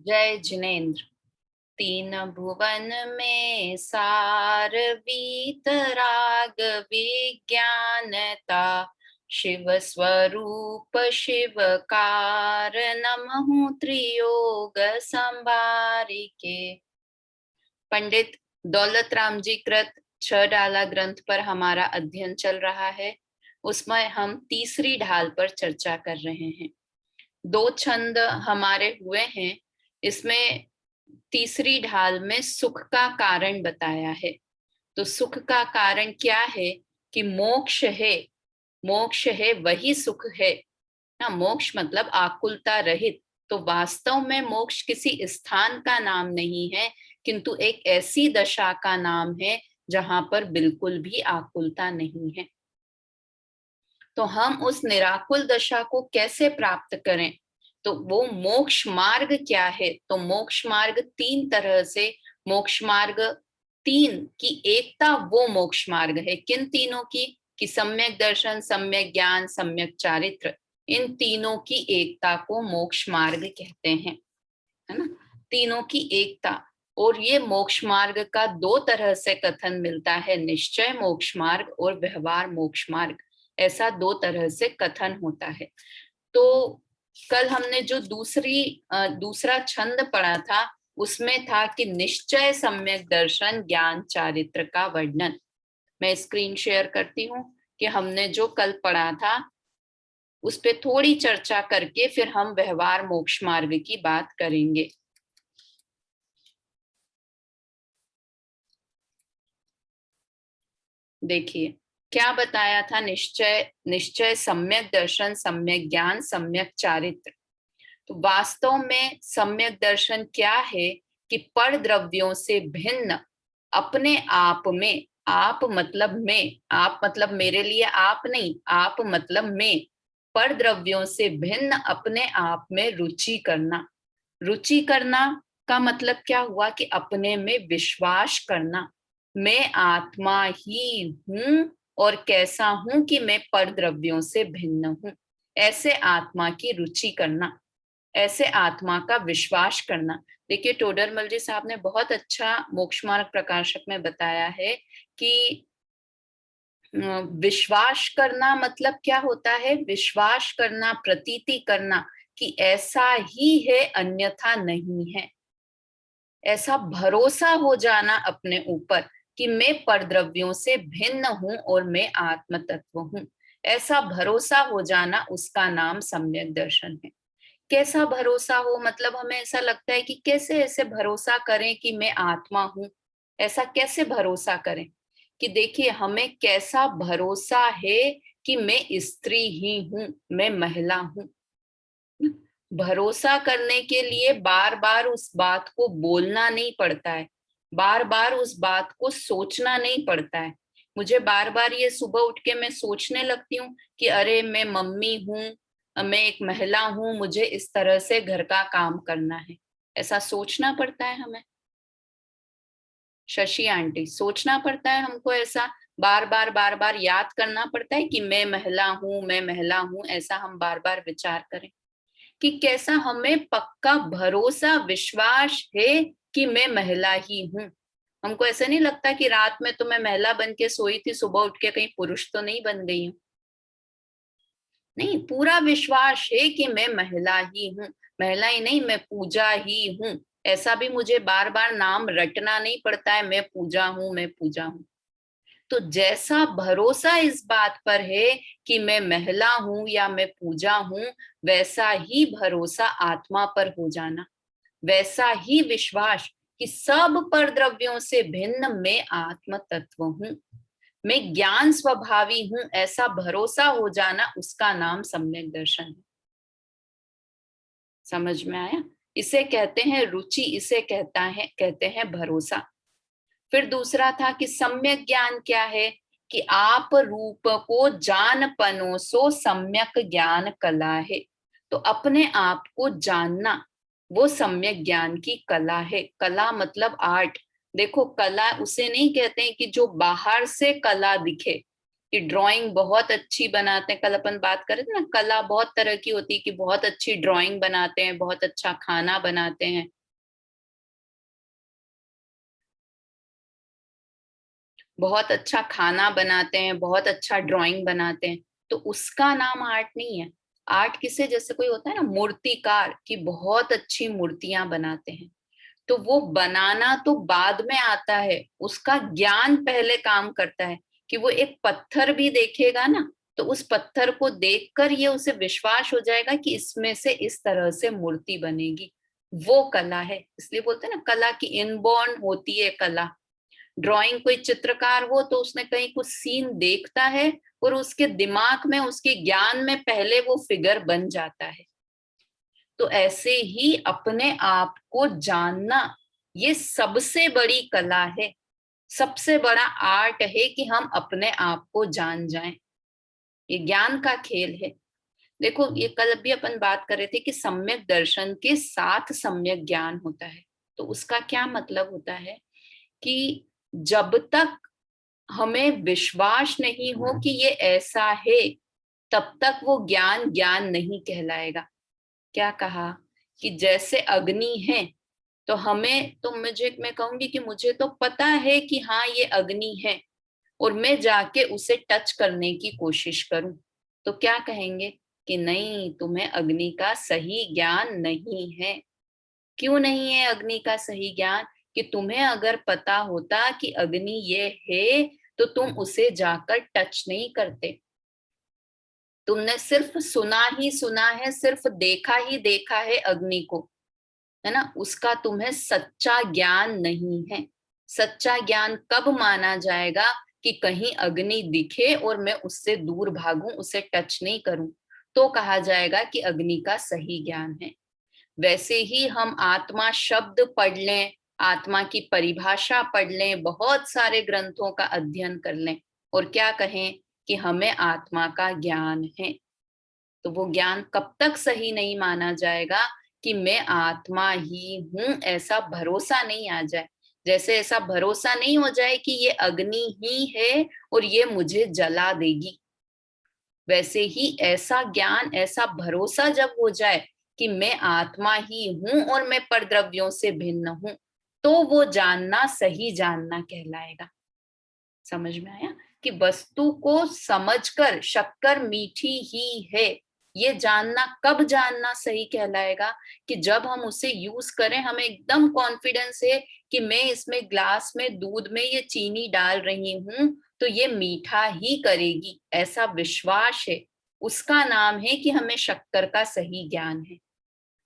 जय जिनेन्द्र। तीन भुवन में सार वीतराग विज्ञानता, शिव स्वरूप शिवकार नमहु त्रियोग संभारिके। पंडित दौलत राम जी कृत 6 डाला ग्रंथ पर हमारा अध्ययन चल रहा है। उसमें हम तीसरी ढाल पर चर्चा कर रहे हैं। 2 छंद हमारे हुए हैं। इसमें तीसरी ढाल में सुख का कारण बताया है। तो सुख का कारण क्या है कि मोक्ष है। मोक्ष है वही सुख है ना। मोक्ष मतलब आकुलता रहित। तो वास्तव में मोक्ष किसी स्थान का नाम नहीं है, किंतु एक ऐसी दशा का नाम है जहां पर बिल्कुल भी आकुलता नहीं है। तो हम उस निराकुल दशा को कैसे प्राप्त करें, तो वो मोक्ष मार्ग क्या है। तो मोक्ष मार्ग 3 तरह से, मोक्ष मार्ग 3 की एकता वो मोक्ष मार्ग है। किन तीनों की? कि सम्यक दर्शन, सम्यक ज्ञान, सम्यक चारित्र। इन तीनों की एकता को मोक्ष मार्ग कहते हैं, है ना। तीनों की एकता। और ये मोक्ष मार्ग का 2 तरह से कथन मिलता है, निश्चय मोक्ष मार्ग और व्यवहार मोक्ष मार्ग। ऐसा 2 तरह से कथन होता है। तो कल हमने जो दूसरा छंद पढ़ा था, उसमें था कि निश्चय सम्यक दर्शन ज्ञान चारित्र का वर्णन। मैं स्क्रीन शेयर करती हूँ कि हमने जो कल पढ़ा था उस पे थोड़ी चर्चा करके फिर हम व्यवहार मोक्ष मार्ग की बात करेंगे। देखिए क्या बताया था। निश्चय, निश्चय सम्यक दर्शन, सम्यक ज्ञान, सम्यक चारित्र। तो वास्तव में सम्यक दर्शन क्या है कि पर द्रव्यों से भिन्न अपने आप में, आप मतलब मैं, आप मतलब मेरे लिए आप नहीं, आप मतलब मैं, पर द्रव्यों से भिन्न अपने आप में रुचि करना। रुचि करना का मतलब क्या हुआ कि अपने में विश्वास करना। मैं आत्मा ही हूं और कैसा हूं कि मैं पर द्रव्यों से भिन्न हूं। ऐसे आत्मा की रुचि करना, ऐसे आत्मा का विश्वास करना। देखिए टोडरमल जी साहब ने बहुत अच्छा मोक्ष मार्ग प्रकाशक में बताया है कि विश्वास करना मतलब क्या होता है। विश्वास करना, प्रतीति करना कि ऐसा ही है अन्यथा नहीं है। ऐसा भरोसा हो जाना अपने ऊपर कि मैं परद्रव्यों से भिन्न हूं और मैं आत्म तत्व हूं। ऐसा भरोसा हो जाना, उसका नाम सम्यक दर्शन है। कैसा भरोसा हो, मतलब हमें ऐसा लगता है कि कैसे ऐसे भरोसा करें कि मैं आत्मा हूं। ऐसा कैसे भरोसा करें कि देखिए हमें कैसा भरोसा है कि मैं स्त्री ही हूं, मैं महिला हूं। भरोसा करने के लिए बार बार उस बात को बोलना नहीं पड़ता है, बार बार उस बात को सोचना नहीं पड़ता है। मुझे बार बार ये सुबह उठ के मैं सोचने लगती हूँ कि अरे मैं मम्मी हूँ, मैं एक महिला हूँ, मुझे इस तरह से घर का काम करना है। ऐसा सोचना पड़ता है हमें। शशि आंटी, सोचना पड़ता है हमको, ऐसा बार बार याद करना पड़ता है कि मैं महिला हूँ, मैं महिला हूँ। ऐसा हम बार बार विचार करें कि कैसा हमें पक्का भरोसा, विश्वास है कि मैं महिला ही हूं। हमको ऐसा नहीं लगता कि रात में तो मैं महिला बन के सोई थी, सुबह उठ के कहीं पुरुष तो नहीं बन गई हूं। नहीं, पूरा विश्वास है कि मैं महिला ही हूं। महिला ही नहीं, मैं पूजा ही हूं। ऐसा भी मुझे बार बार नाम रटना नहीं पड़ता है, मैं पूजा हूं, मैं पूजा हूं। तो जैसा भरोसा इस बात पर है कि मैं महिला हूं या मैं पूजा हूं, वैसा ही भरोसा आत्मा पर हो जाना, वैसा ही विश्वास कि सब पर द्रव्यों से भिन्न मैं आत्म तत्व हूं, मैं ज्ञान स्वभावी हूं। ऐसा भरोसा हो जाना, उसका नाम सम्यक दर्शन है। समझ में आया? इसे कहते हैं रुचि, इसे कहते हैं भरोसा। फिर दूसरा था कि सम्यक ज्ञान क्या है कि आप रूप को जान पनो सो सम्यक ज्ञान कला है। तो अपने आप को जानना वो सम्यक ज्ञान की कला है। कला मतलब आर्ट। देखो कला उसे नहीं कहते हैं कि जो बाहर से कला दिखे, कि ड्राइंग बहुत अच्छी बनाते हैं। कल अपन बात कर रहे थे ना, कला बहुत तरह की होती है, कि बहुत अच्छी ड्राइंग बनाते हैं, बहुत अच्छा खाना बनाते हैं, बहुत अच्छा खाना बनाते हैं, बहुत अच्छा ड्राइंग बनाते हैं, तो उसका नाम आर्ट नहीं है। आर्ट किसे, जैसे कोई होता है ना मूर्तिकार, की बहुत अच्छी मूर्तियां बनाते हैं, तो वो बनाना तो बाद में आता है, उसका ज्ञान पहले काम करता है। कि वो एक पत्थर भी देखेगा ना, तो उस पत्थर को देखकर ये उसे विश्वास हो जाएगा कि इसमें से इस तरह से मूर्ति बनेगी। वो कला है। इसलिए बोलते हैं ना, कला की इनबॉर्न होती है कला। ड्राइंग, कोई चित्रकार हो तो उसने कहीं कुछ सीन देखता है, और उसके दिमाग में, उसके ज्ञान में पहले वो फिगर बन जाता है। तो ऐसे ही अपने आप को जानना, ये सबसे बड़ी कला है, सबसे बड़ा आर्ट है, कि हम अपने आप को जान जाएं। ये ज्ञान का खेल है। देखो, ये कल भी अपन बात कर रहे थे कि सम्यक दर्शन के साथ सम्यक ज्ञान होता है। तो उसका क्या मतलब होता है, कि जब तक हमें विश्वास नहीं हो कि ये ऐसा है, तब तक वो ज्ञान ज्ञान नहीं कहलाएगा। क्या कहा, कि जैसे अग्नि है, तो हमें, तो मैं कहूंगी कि मुझे तो पता है कि हाँ ये अग्नि है, और मैं जाके उसे टच करने की कोशिश करूं, तो क्या कहेंगे, कि नहीं, तुम्हें अग्नि का सही ज्ञान नहीं है। क्यों नहीं है अग्नि का सही ज्ञान, कि तुम्हें अगर पता होता कि अग्नि ये है, तो तुम उसे जाकर टच नहीं करते। तुमने सिर्फ सुना ही सुना है, सिर्फ देखा ही देखा है अग्नि को, है ना, उसका तुम्हें सच्चा ज्ञान नहीं है। सच्चा ज्ञान कब माना जाएगा, कि कहीं अग्नि दिखे और मैं उससे दूर भागूं, उसे टच नहीं करूं, तो कहा जाएगा कि अग्नि का सही ज्ञान है। वैसे ही हम आत्मा शब्द पढ़ लें, आत्मा की परिभाषा पढ़ लें, बहुत सारे ग्रंथों का अध्ययन कर लें, और क्या कहें कि हमें आत्मा का ज्ञान है, तो वो ज्ञान कब तक सही नहीं माना जाएगा, कि मैं आत्मा ही हूं, ऐसा भरोसा नहीं आ जाए। जैसे ऐसा भरोसा नहीं हो जाए कि ये अग्नि ही है और ये मुझे जला देगी, वैसे ही ऐसा ज्ञान, ऐसा भरोसा जब हो जाए कि मैं आत्मा ही हूं और मैं परद्रव्यों से भिन्न हूं, तो वो जानना सही जानना कहलाएगा। समझ में आया, कि वस्तु को समझकर शक्कर मीठी ही है, ये जानना कब जानना सही कहलाएगा, कि जब हम उसे यूज करें, हमें एकदम कॉन्फिडेंस है कि मैं इसमें ग्लास में दूध में ये चीनी डाल रही हूं, तो ये मीठा ही करेगी, ऐसा विश्वास है। उसका नाम है कि हमें शक्कर का सही ज्ञान है,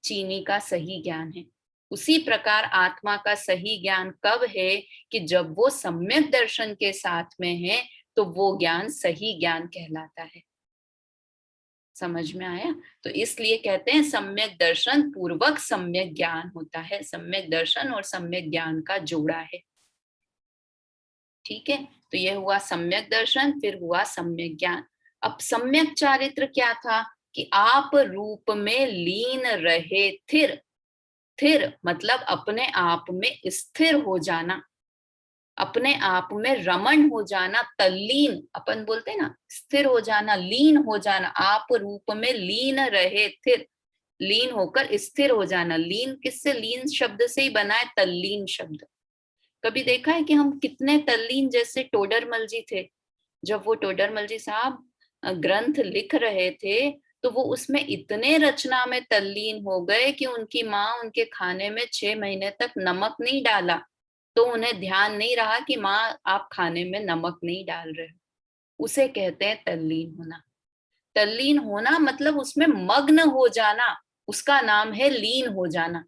चीनी का सही ज्ञान है। उसी प्रकार आत्मा का सही ज्ञान कब है, कि जब वो सम्यक दर्शन के साथ में है, तो वो ज्ञान सही ज्ञान कहलाता है। समझ में आया। तो इसलिए कहते हैं सम्यक दर्शन पूर्वक सम्यक ज्ञान होता है। सम्यक दर्शन और सम्यक ज्ञान का जोड़ा है। ठीक है, तो ये हुआ सम्यक दर्शन, फिर हुआ सम्यक ज्ञान। अब सम्यक चारित्र क्या था, कि आप रूप में लीन रहे, थिर। थिर मतलब अपने आप में स्थिर हो जाना, अपने आप में रमण हो जाना, तल्लीन अपन बोलते हैं ना, स्थिर हो जाना, लीन हो जाना, आप रूप में लीन रहे, थिर, लीन होकर स्थिर हो जाना। लीन किससे, लीन शब्द से ही बना है तल्लीन शब्द। कभी देखा है कि हम कितने तल्लीन, जैसे टोडरमल जी थे, जब वो टोडरमल जी साहब ग्रंथ लिख रहे थे, तो वो उसमें इतने रचना में तल्लीन हो गए कि उनकी माँ उनके खाने में 6 महीने तक नमक नहीं डाला, तो उन्हें ध्यान नहीं रहा कि माँ आप खाने में नमक नहीं डाल रहे हो। उसे कहते हैं तल्लीन होना। तल्लीन होना मतलब उसमें मग्न हो जाना, उसका नाम है लीन हो जाना।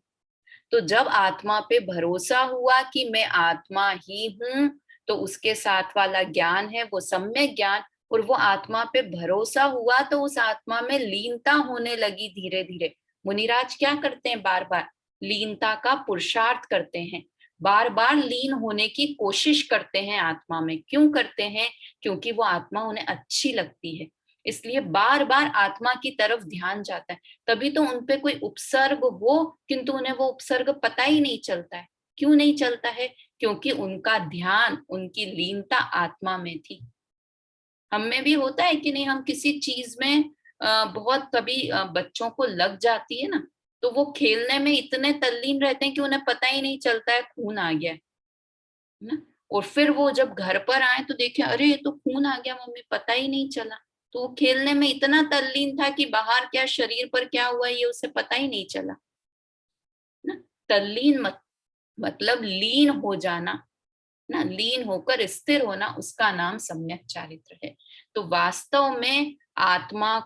तो जब आत्मा पे भरोसा हुआ कि मैं आत्मा ही हूं, तो उसके साथ वाला ज्ञान है वो सम्यक ज्ञान, और वो आत्मा पे भरोसा हुआ तो उस आत्मा में लीनता होने लगी धीरे धीरे। मुनिराज क्या करते हैं, बार बार लीनता का पुरुषार्थ करते हैं, बार बार लीन होने की कोशिश करते हैं आत्मा में। क्यों करते हैं, क्योंकि वो आत्मा उन्हें अच्छी लगती है, इसलिए बार बार आत्मा की तरफ ध्यान जाता है। तभी तो उनपे कोई उपसर्ग हो, किंतु उन्हें वो उपसर्ग पता ही नहीं चलता है। क्यों नहीं चलता है, क्योंकि उनका ध्यान, उनकी लीनता आत्मा में थी। हम में भी होता है कि नहीं, हम किसी चीज में बहुत कभी बच्चों को लग जाती है ना, तो वो खेलने में इतने तल्लीन रहते हैं कि उन्हें पता ही नहीं चलता है खून आ गया है ना। और फिर वो जब घर पर आए तो देखे, अरे ये तो खून आ गया मम्मी, पता ही नहीं चला। तो वो खेलने में इतना तल्लीन था कि बाहर क्या, शरीर पर क्या हुआ, ये उसे पता ही नहीं चला ना। तल्लीन मतलब लीन हो जाना ना, लीन होकर स्थिर होना, उसका नाम सम्यक चारित्र है। तो वास्तव में आत्मा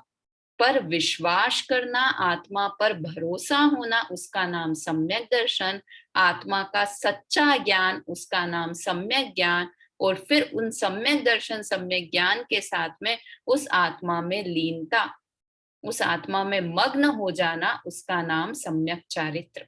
पर विश्वास करना, आत्मा पर भरोसा होना, उसका नाम सम्यक दर्शन। आत्मा का सच्चा ज्ञान, उसका नाम सम्यक ज्ञान। और फिर उन सम्यक दर्शन, सम्यक ज्ञान के साथ में उस आत्मा में लीनता, उस आत्मा में मग्न हो जाना, उसका नाम सम्यक चारित्र।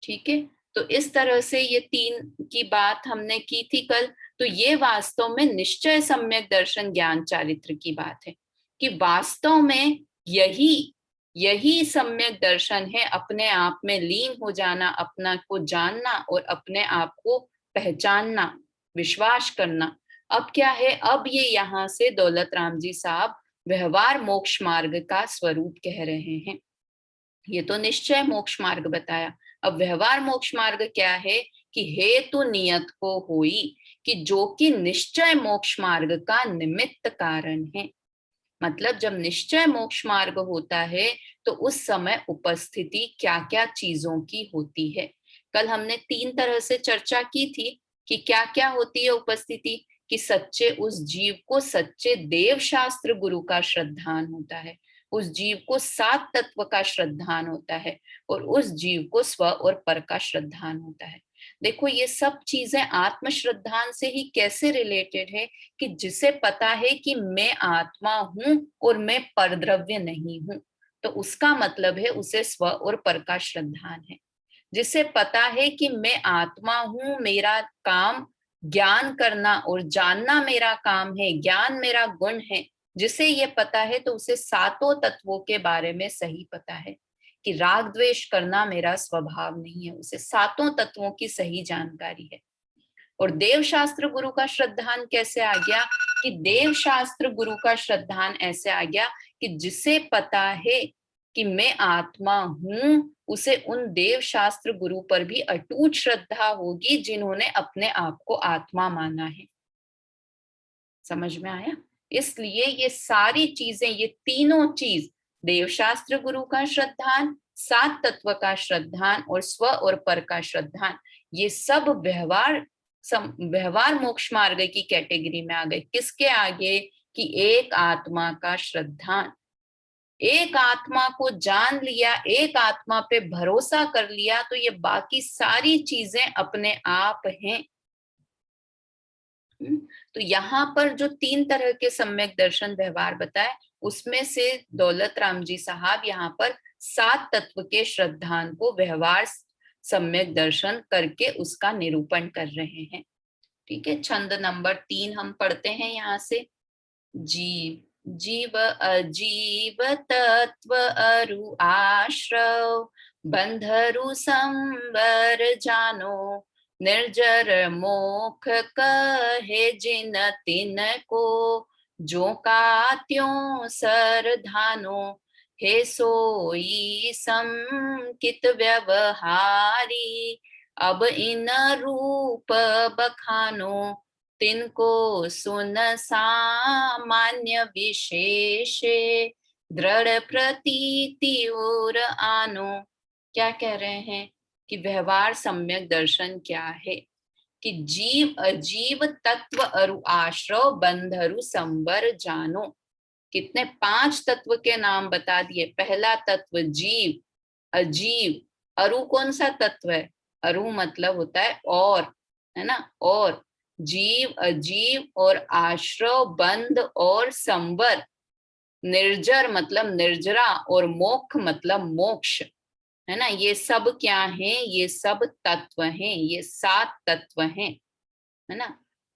ठीक है, तो इस तरह से ये तीन की बात हमने की थी कल। तो ये वास्तव में निश्चय सम्यक दर्शन ज्ञान चारित्र की बात है, कि वास्तव में यही यही सम्यक दर्शन है, अपने आप में लीन हो जाना, अपना को जानना और अपने आप को पहचानना, विश्वास करना। अब क्या है, अब ये यहाँ से दौलत राम जी साहब व्यवहार मोक्ष मार्ग का स्वरूप कह रहे हैं। ये तो निश्चय मोक्ष मार्ग बताया। अब व्यवहार मोक्ष मार्ग क्या है, कि हेतु नियत को होई, कि जो कि निश्चय मोक्ष मार्ग का निमित्त कारण है। मतलब जब निश्चय मोक्ष मार्ग होता है तो उस समय उपस्थिति क्या क्या चीजों की होती है। कल हमने तीन तरह से चर्चा की थी कि क्या क्या होती है उपस्थिति, कि सच्चे उस जीव को सच्चे देव शास्त्र गुरु का श्रद्धान होता है, उस जीव को सात तत्व का श्रद्धान होता है, और उस जीव को स्व और पर का श्रद्धान होता है। देखो ये सब चीजें आत्म श्रद्धान से ही कैसे रिलेटेड है, कि जिसे पता है कि मैं आत्मा हूं और मैं परद्रव्य नहीं हूं, तो उसका मतलब है उसे स्व और पर का श्रद्धान है। जिसे पता है कि मैं आत्मा हूं, मेरा काम ज्ञान करना और जानना मेरा काम है, ज्ञान मेरा गुण है, जिसे ये पता है तो उसे सातों तत्वों के बारे में सही पता है, कि राग द्वेष करना मेरा स्वभाव नहीं है, उसे सातों तत्वों की सही जानकारी है। और देव शास्त्र गुरु का श्रद्धान कैसे आ गया, कि देव शास्त्र गुरु का श्रद्धान ऐसे आ गया कि जिसे पता है कि मैं आत्मा हूं, उसे उन देव शास्त्र गुरु पर भी अटूट श्रद्धा होगी जिन्होंने अपने आप को आत्मा माना है। समझ में आया? इसलिए ये सारी चीजें, ये तीनों चीज, देव शास्त्र गुरु का श्रद्धान, सात तत्व का श्रद्धान और स्व और पर का श्रद्धान, ये सब व्यवहार मोक्ष मार्ग की कैटेगरी में आ गए। किसके आगे, कि एक आत्मा का श्रद्धान। एक आत्मा को जान लिया, एक आत्मा पे भरोसा कर लिया, तो ये बाकी सारी चीजें अपने आप हैं। तो यहाँ पर जो तीन तरह के सम्यक दर्शन व्यवहार बताए, उसमें से दौलत राम जी साहब यहाँ पर सात तत्व के श्रद्धान को व्यवहार सम्यक दर्शन करके उसका निरूपण कर रहे हैं। ठीक है, छंद नंबर 3 हम पढ़ते हैं यहाँ से। जीव जीव अजीव तत्व अरु आश्रव, बंधरु संबर जानो, निर्जर मोख कहे जिन तिन को, जो का त्यों सरधानो, हे सोई समकित व्यवहारी, अब इन रूप बखानो, तिनको सुन सामान्य विशेष, दृढ़ प्रतीति और आनो। क्या कह रहे हैं, कि व्यवहार सम्यक दर्शन क्या है, कि जीव अजीव तत्व अरु आश्रव, बंधरु संबर जानो। कितने 5 तत्व के नाम बता दिए। पहला तत्व जीव, अजीव। अरु कौन सा तत्व है, अरु मतलब होता है और, है ना, और जीव अजीव, और आश्रव बंध और संवर, निर्जर मतलब निर्जरा, और मोक्ष मतलब मोक्ष, है ना। ये सब क्या है, ये सब तत्व हैं, ये 7 तत्व हैं, है ना।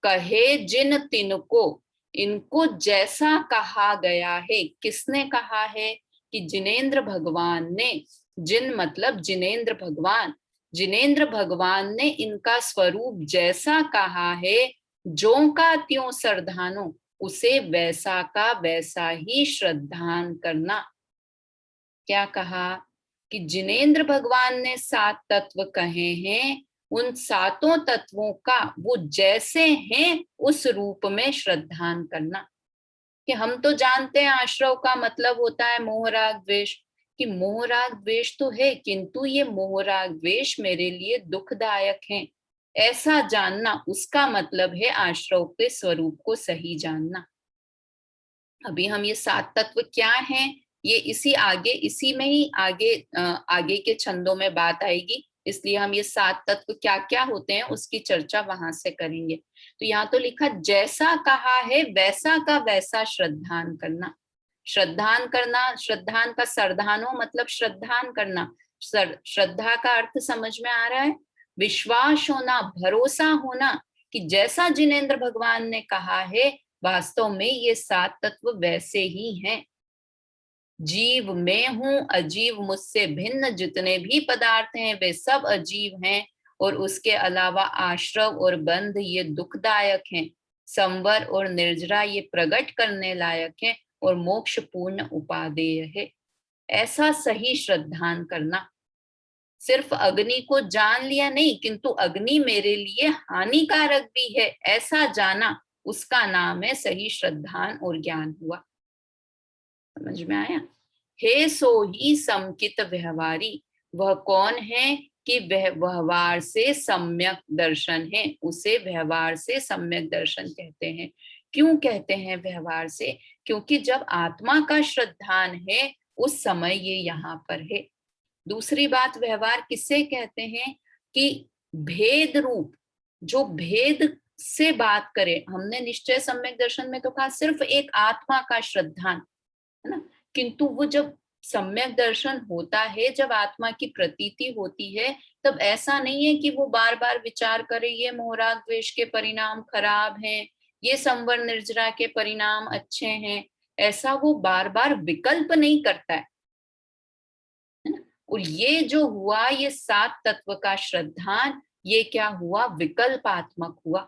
कहे जिन तिनको, इनको जैसा कहा गया है। किसने कहा है, कि जिनेंद्र भगवान ने। जिन मतलब जिनेंद्र भगवान, जिनेंद्र भगवान ने इनका स्वरूप जैसा कहा है, जो का त्यों सरधानो, उसे वैसा का वैसा ही श्रद्धान करना। क्या कहा कि जिनेंद्र भगवान ने 7 तत्व कहे हैं, उन सातों तत्वों का वो जैसे हैं उस रूप में श्रद्धान करना। कि हम तो जानते हैं आश्रव का मतलब होता है मोह राग द्वेष, कि मोह राग द्वेष तो है, किंतु ये मोह राग द्वेष मेरे लिए दुखदायक हैं, ऐसा जानना, उसका मतलब है आश्रव के स्वरूप को सही जानना। अभी हम ये 7 तत्व क्या हैं, ये इसी में ही आगे के छंदों में बात आएगी, इसलिए हम ये 7 तत्व क्या क्या होते हैं उसकी चर्चा वहां से करेंगे। तो यहाँ तो लिखा जैसा कहा है वैसा का वैसा श्रद्धान करना। श्रद्धान करना, श्रद्धान का सरधानो मतलब श्रद्धान करना। श्रद्धा का अर्थ समझ में आ रहा है? विश्वास होना, भरोसा होना, कि जैसा जिनेंद्र भगवान ने कहा है वास्तव में ये 7 तत्व वैसे ही हैं। जीव मैं हूं, अजीव मुझसे भिन्न जितने भी पदार्थ हैं वे सब अजीव हैं, और उसके अलावा आश्रव और बंध ये दुखदायक हैं, संवर और निर्जरा ये प्रकट करने लायक हैं, और मोक्ष पूर्ण उपादेय है। ऐसा सही श्रद्धान करना। सिर्फ अग्नि को जान लिया नहीं, किंतु अग्नि मेरे लिए हानिकारक भी है ऐसा जाना, उसका नाम है सही श्रद्धान और ज्ञान हुआ। समझ में आया? हे सो ही समकित व्यवहारी, वह कौन है कि वह व्यवहार से सम्यक दर्शन है, उसे व्यवहार से सम्यक दर्शन कहते हैं। क्यों कहते हैं व्यवहार से? क्योंकि जब आत्मा का श्रद्धान है उस समय ये यहाँ पर है। दूसरी बात, व्यवहार किससे कहते हैं? कि भेद रूप, जो भेद से बात करे। हमने निश्चय सम्यक दर्शन में तो कहा सिर्फ एक आत्मा का श्रद्धान, है ना, किंतु वो जब सम्यक दर्शन होता है, जब आत्मा की प्रतीति होती है, तब ऐसा नहीं है कि वो बार बार विचार करे ये मोहराग द्वेष के परिणाम खराब हैं, ये संवर निर्जरा के परिणाम अच्छे हैं, ऐसा वो बार बार विकल्प नहीं करता है ना। और ये जो हुआ ये 7 तत्व का श्रद्धान, ये क्या हुआ? विकल्पात्मक हुआ।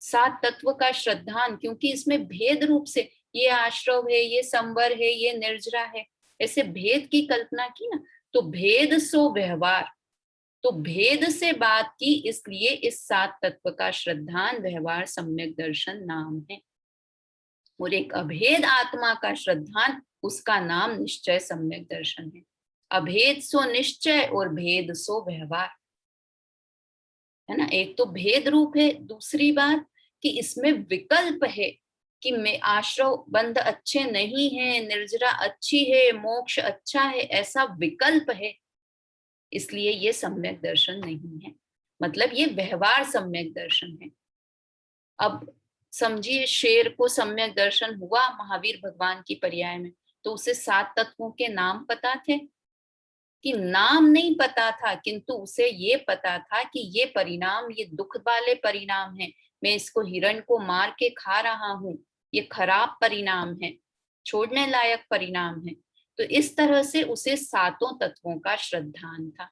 7 तत्व का श्रद्धान, क्योंकि इसमें भेद रूप से ये आश्रव है, ये संवर है, ये निर्जरा है, ऐसे भेद की कल्पना की ना, तो भेद सो व्यवहार, तो भेद से बात की, इसलिए इस 7 तत्व का श्रद्धान व्यवहार सम्यक दर्शन नाम है। और एक अभेद आत्मा का श्रद्धान, उसका नाम निश्चय सम्यक दर्शन है। अभेद सो निश्चय और भेद सो व्यवहार, है ना। एक तो भेद रूप है, दूसरी बात कि इसमें विकल्प है, कि मैं आश्रव बंध अच्छे नहीं है, निर्जरा अच्छी है, मोक्ष अच्छा है, ऐसा विकल्प है, इसलिए ये सम्यक दर्शन नहीं है। मतलब ये व्यवहार सम्यक दर्शन है। अब समझिए, शेर को सम्यक दर्शन हुआ महावीर भगवान की पर्याय में, तो उसे 7 तत्वों के नाम पता थे? कि नाम नहीं पता था, किंतु उसे ये पता था कि ये परिणाम, ये दुख वाले परिणाम है, मैं इसको हिरण को मार के खा रहा हूं, ये खराब परिणाम है, छोड़ने लायक परिणाम है। तो इस तरह से उसे 7 तत्वों का श्रद्धान था।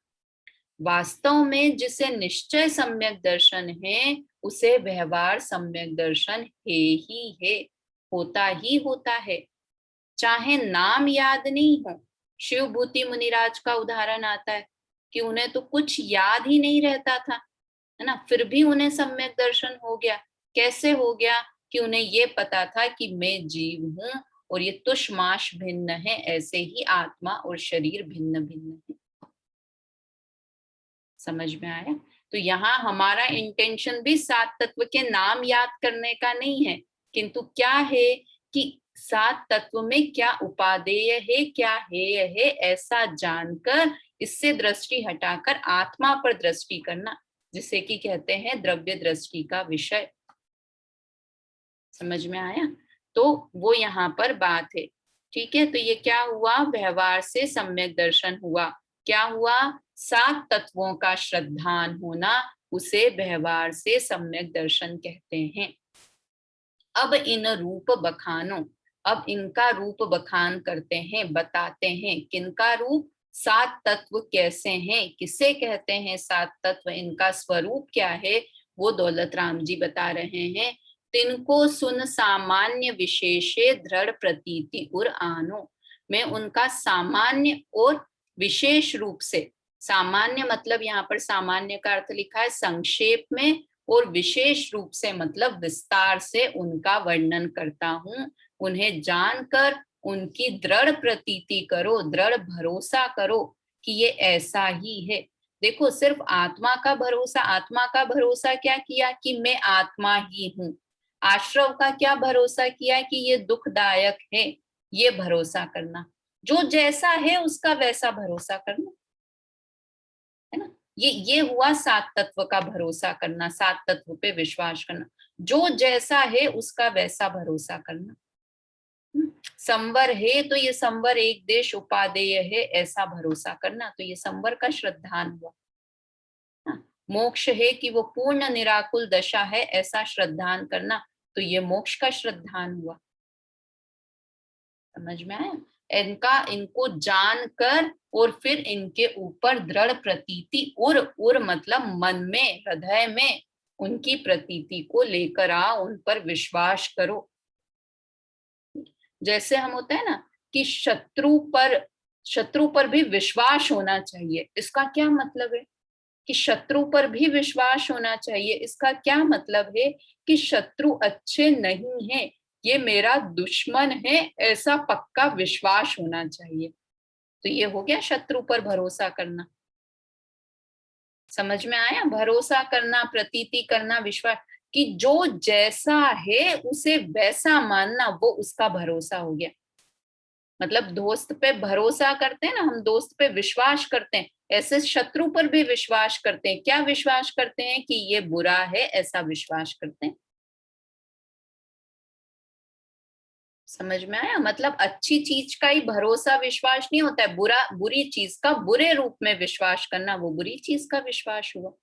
वास्तव में जिसे निश्चय सम्यक दर्शन है, उसे व्यवहार सम्यक दर्शन है ही है, होता ही होता है, चाहे नाम याद नहीं हो। शिव भूति मुनिराज का उदाहरण आता है कि उन्हें तो कुछ याद ही नहीं रहता था, है ना, फिर भी उन्हें सम्यक दर्शन हो गया। कैसे हो गया? कि उन्हें ये पता था कि मैं जीव हूं और ये तुष्माश भिन्न है, ऐसे ही आत्मा और शरीर भिन्न भिन्न है। समझ में आया? तो यहाँ हमारा इंटेंशन भी 7 तत्व के नाम याद करने का नहीं है, किंतु क्या है कि 7 तत्व में क्या उपादेय है, क्या हेय है, ऐसा जानकर इससे दृष्टि हटाकर आत्मा पर दृष्टि करना, जिसे कि कहते हैं द्रव्य दृष्टि का विषय। समझ में आया? तो वो यहाँ पर बात है। ठीक है, तो ये क्या हुआ? व्यवहार से सम्यक दर्शन हुआ। क्या हुआ? 7 तत्वों का श्रद्धान होना, उसे व्यवहार से सम्यक दर्शन कहते हैं। अब इन रूप बखानो, अब इनका रूप बखान करते हैं, बताते हैं। किनका रूप? 7 तत्व कैसे हैं, किसे कहते हैं 7 तत्व, इनका स्वरूप क्या है, वो दौलत राम जी बता रहे हैं तिनको सुन सामान्य विशेषे दृढ़ प्रतीति उर आनो। मैं उनका सामान्य और विशेष रूप से, सामान्य मतलब यहाँ पर सामान्य का अर्थ लिखा है संक्षेप में, और विशेष रूप से मतलब विस्तार से उनका वर्णन करता हूँ। उन्हें जानकर उनकी दृढ़ प्रतीति करो, दृढ़ भरोसा करो कि ये ऐसा ही है। देखो, सिर्फ आत्मा का भरोसा, आत्मा का भरोसा क्या किया कि मैं आत्मा ही हूँ। आश्रव का क्या भरोसा किया कि ये दुखदायक है, ये भरोसा करना। जो जैसा है उसका वैसा भरोसा करना, है ना। ये हुआ सात तत्व का भरोसा करना, सात तत्व पे विश्वास करना। जो जैसा है उसका वैसा भरोसा करना। संवर है तो ये संवर एक देश उपादेय है, ऐसा भरोसा करना, तो ये संवर का श्रद्धान हुआ। मोक्ष है कि वो पूर्ण निराकुल दशा है, ऐसा श्रद्धान करना, तो ये मोक्ष का श्रद्धान हुआ। समझ में आया? इनको जानकर और फिर इनके ऊपर दृढ़ प्रतीति, उर मतलब मन में, हृदय में उनकी प्रतीति को लेकर आओ, उन पर विश्वास करो। जैसे हम होते हैं ना कि शत्रु पर भी विश्वास होना चाहिए, इसका क्या मतलब है कि शत्रु पर भी विश्वास होना चाहिए। इसका क्या मतलब है कि शत्रु अच्छे नहीं है, ये मेरा दुश्मन है, ऐसा पक्का विश्वास होना चाहिए। तो ये हो गया शत्रु पर भरोसा करना। समझ में आया? भरोसा करना, प्रतीति करना, विश्वास कि जो जैसा है उसे वैसा मानना, वो उसका भरोसा हो गया। मतलब दोस्त पे भरोसा करते हैं ना हम, दोस्त पे विश्वास करते हैं, ऐसे शत्रु पर भी विश्वास करते हैं। क्या विश्वास करते हैं कि ये बुरा है, ऐसा विश्वास करते हैं। समझ में आया? मतलब अच्छी चीज का ही भरोसा विश्वास नहीं होता है, बुरी चीज का बुरे रूप में विश्वास करना, वो बुरी चीज का विश्वास हुआ।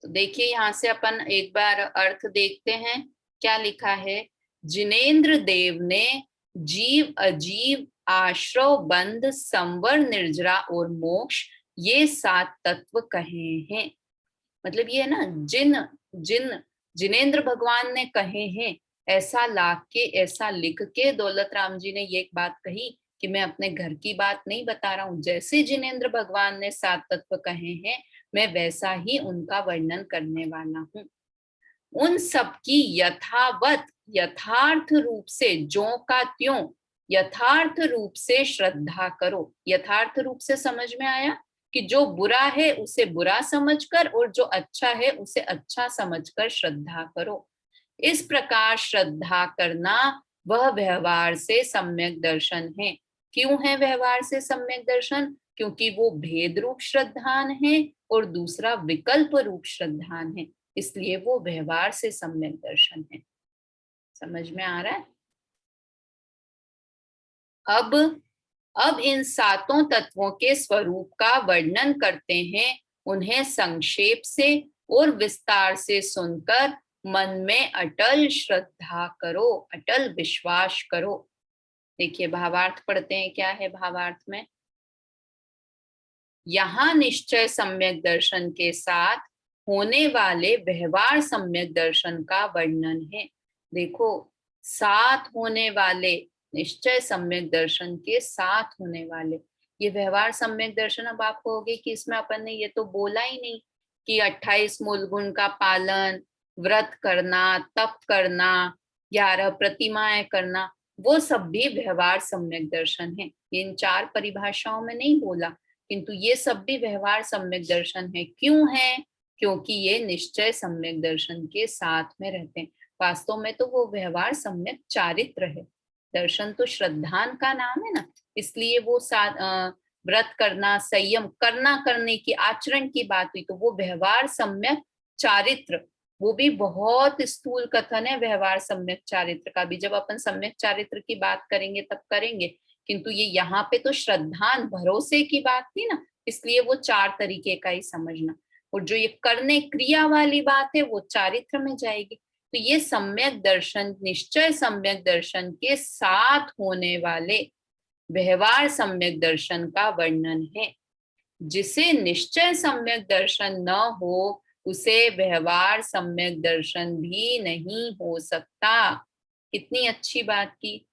तो देखिए यहाँ से अपन एक बार अर्थ देखते हैं, क्या लिखा है। जिनेन्द्र देव ने जीव अजीव आश्रव बंध संवर निर्जरा और मोक्ष ये सात तत्व कहे हैं। मतलब ये है ना, जिनेन्द्र भगवान ने कहे हैं, ऐसा लाख के, ऐसा लिख के दौलत राम जी ने ये एक बात कही कि मैं अपने घर की बात नहीं बता रहा हूं। जैसे जिनेन्द्र भगवान ने सात तत्व कहे हैं, मैं वैसा ही उनका वर्णन करने वाला हूँ। उन सब की यथावत, यथार्थ रूप से, ज्यों का त्यों, यथार्थ रूप से श्रद्धा करो। यथार्थ रूप से समझ में आया कि जो बुरा है उसे बुरा समझकर और जो अच्छा है उसे अच्छा समझकर श्रद्धा करो। इस प्रकार श्रद्धा करना वह व्यवहार से सम्यक दर्शन है। क्यों है व्यवहार से सम्यक दर्शन? क्योंकि वो भेद रूप श्रद्धान है और दूसरा विकल्प रूप श्रद्धान है, इसलिए वो व्यवहार से सम्यक दर्शन है। समझ में आ रहा है? अब इन सातों तत्वों के स्वरूप का वर्णन करते हैं। उन्हें संक्षेप से और विस्तार से सुनकर मन में अटल श्रद्धा करो, अटल विश्वास करो। देखिए भावार्थ पढ़ते हैं, क्या है भावार्थ में। यहाँ निश्चय सम्यक दर्शन के साथ होने वाले व्यवहार सम्यक दर्शन का वर्णन है। देखो, साथ होने वाले निश्चय सम्यक दर्शन के साथ होने वाले, ये व्यवहार सम्यक दर्शन। अब आप कहोगे कि इसमें अपन ने ये तो बोला ही नहीं कि 28 मूल गुण का पालन, व्रत करना, तप करना, 11 प्रतिमाएं करना, वो सब भी व्यवहार सम्यक दर्शन है। इन चार परिभाषाओं में नहीं बोला, किंतु ये सब भी व्यवहार सम्यक दर्शन है। क्यों है? क्योंकि ये निश्चय सम्यक दर्शन के साथ में रहते हैं। वास्तव में तो वो व्यवहार सम्यक चारित्र है। दर्शन तो श्रद्धान का नाम है ना, इसलिए वो व्रत करना, संयम करना, करने की, आचरण की बात हुई, तो वो व्यवहार सम्यक चारित्र, वो भी बहुत स्थूल कथन है व्यवहार सम्यक चारित्र का भी। जब अपन सम्यक चारित्र की बात करेंगे तब करेंगे, किंतु ये यहाँ पे तो श्रद्धान, भरोसे की बात थी ना, इसलिए वो चार तरीके का ही समझना। और जो ये करने क्रिया वाली बात है वो चारित्र में जाएगी। तो ये सम्यक दर्शन, निश्चय सम्यक दर्शन के साथ होने वाले व्यवहार सम्यक दर्शन का वर्णन है। जिसे निश्चय सम्यक दर्शन न हो उसे व्यवहार सम्यक दर्शन भी नहीं हो सकता। कितनी अच्छी बात की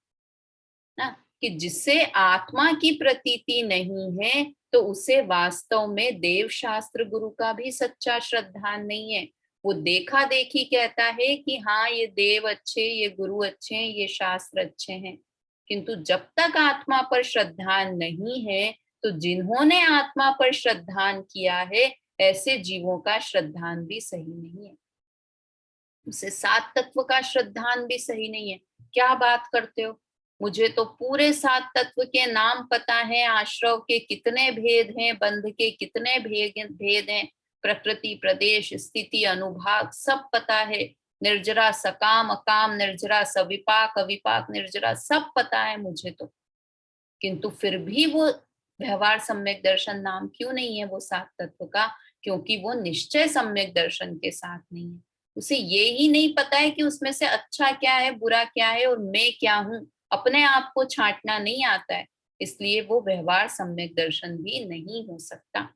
ना, कि जिससे आत्मा की प्रतीति नहीं है तो उसे वास्तव में देव शास्त्र गुरु का भी सच्चा श्रद्धा नहीं है। वो देखा देखी कहता है कि हाँ ये देव अच्छे, ये गुरु अच्छे हैं, ये शास्त्र अच्छे हैं, किंतु जब तक आत्मा पर श्रद्धान नहीं है तो जिन्होंने आत्मा पर श्रद्धान किया है ऐसे जीवों का श्रद्धान भी सही नहीं है, उसे सात तत्व का श्रद्धान भी सही नहीं है। क्या बात करते हो, मुझे तो पूरे सात तत्व के नाम पता है, आश्रव के कितने भेद हैं, बंध के कितने भेद हैं, प्रकृति प्रदेश स्थिति अनुभाग सब पता है, निर्जरा सकाम अकाम निर्जरा सविपाक अविपाक निर्जरा सब पता है मुझे तो, किंतु फिर भी वो व्यवहार सम्यक दर्शन नाम क्यों नहीं है वो सात तत्व का? क्योंकि वो निश्चय सम्यक दर्शन के साथ नहीं है। उसे ये ही नहीं पता है कि उसमें से अच्छा क्या है बुरा क्या है और मैं क्या हूँ, अपने आप को छांटना नहीं आता है, इसलिए वो व्यवहार सम्यक दर्शन भी नहीं हो सकता।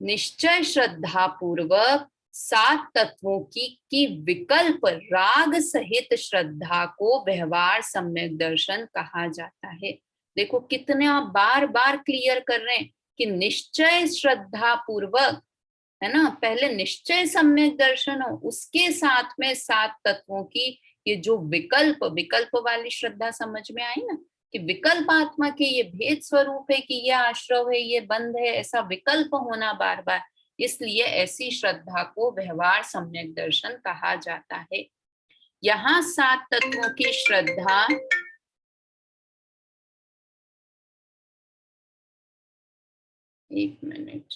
निश्चय श्रद्धा पूर्वक सात तत्वों की विकल्प राग सहित श्रद्धा को व्यवहार सम्यक दर्शन कहा जाता है। देखो कितने आप बार बार क्लियर कर रहे हैं कि निश्चय श्रद्धा पूर्वक, है ना, पहले निश्चय सम्यक दर्शन हो, उसके साथ में सात तत्वों की ये जो विकल्प विकल्प वाली श्रद्धा समझ में आई ना, कि विकल्प आत्मा के ये भेद स्वरूप है कि ये आश्रव है ये बंध है, ऐसा विकल्प होना बार बार, इसलिए ऐसी श्रद्धा को व्यवहार सम्यक दर्शन कहा जाता है। यहाँ सात तत्वों की श्रद्धा, एक मिनट,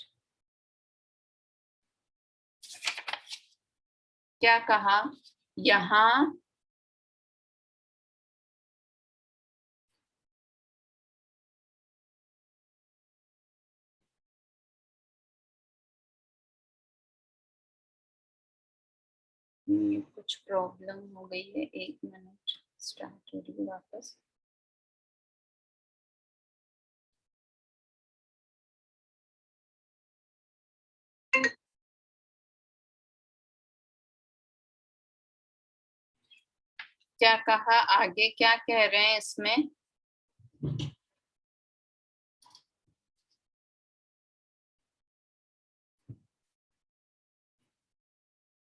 क्या कहा यहाँ, कुछ प्रॉब्लम हो गई है, एक मिनट, स्टार्ट हो रही है वापस। क्या कहा आगे, क्या कह रहे हैं इसमें?